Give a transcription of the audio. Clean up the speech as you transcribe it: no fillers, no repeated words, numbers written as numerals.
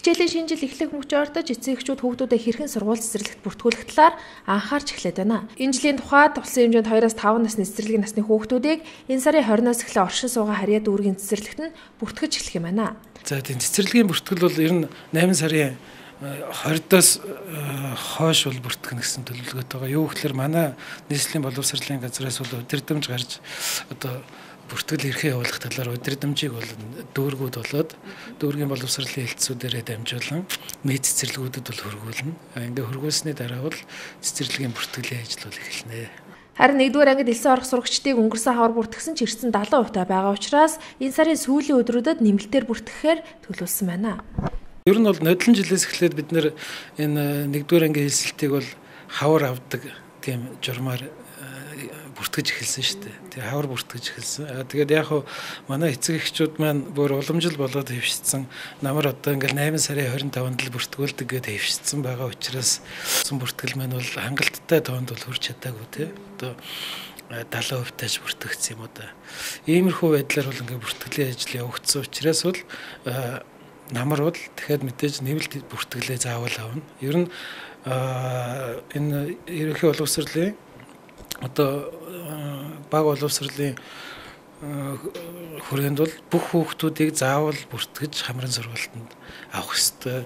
Хичээлийн шинэ жил эхлэх мөчөөртөж эцэг эхчүүд хүүхдүүдэд хэрхэн сургууль цэцэрлэгт бүртгүүлэх талаар анхаарч эхлэв байна. Энэ жилийн тухайд туслан хэмжээнд 2-5 насны цэцэрлэгийн насны хүүхдүүдийг энэ сарын 20-оос эхлээ оршин суугаа харьяа дүүргийн цэцэрлэгт нь бүртгэж эхлэх юм байна. За тийм цэцэрлэгийн бүртгэл бол ер нь 8 сарын 20-оос хойш бол бүртгэх гэсэн төлөвлөгөөтэй байгаа. Юу гэхээр манай нийслэлийн боловсролын газраас бол удирдамж гарч одоо бүртгэл эрхээ явуулах талаар удирдамжийг бол дүүргүүд болоод дүүргийн боловсролын хэлтсүүдээрээ дамжуулан нийт цэцэрлэгүүдэд бол хөргүүлнэ. Ингээ хөргүүлсний дараа бол цэцэрлэгийн бүртгэлийн ажил бол эхэлнэ. Харин 1-р ангид элсэн орох сурагчдыг өнгөрсөн хавар бүртгэсэн ч эрсдэн 70% таа байгаа учраас энэ сарын сүүлийн өдрүүдэд нэмэлтээр бүртгэхээр төлөвлөсөн байна. Ер нь бол нодлон жилээс эхлээд бид нэр энэ 1-р ангийн хэлсэлтийг бол хавар авдаг тийм журмаар бүртгэж эхэлсэн шүү дээ. Тэгээ хавар бүртгэж эхэлсэн. Тэгээд яг хуу манай эцэг эхчүүд маань бүр уламжил болоод хөвшсөн. Намар одоо ингээл 8 сарын 25-нд л бүртгүүлдэг гэдээ хөвшсөн байгаа учраас бүртгэл маань бол хангалттай тоонд бол хүрч чадаагүй тий. Одоо 70% тааж бүртгэгдсэн юм уу да. Иймэрхүү байдлаар бол ингээ бүртгэлийн ажил явагдсан учраас бол намар бол дахиад мэдээж нэвэлт бүртгэлээ заавал авна. Ер нь энэ ерөнхий боловсролын одоо баг боловсролын хүрээнд бол бүх хүүхдүүдийг заавал бүртгэж хамрын сургалтанд авах ёстой.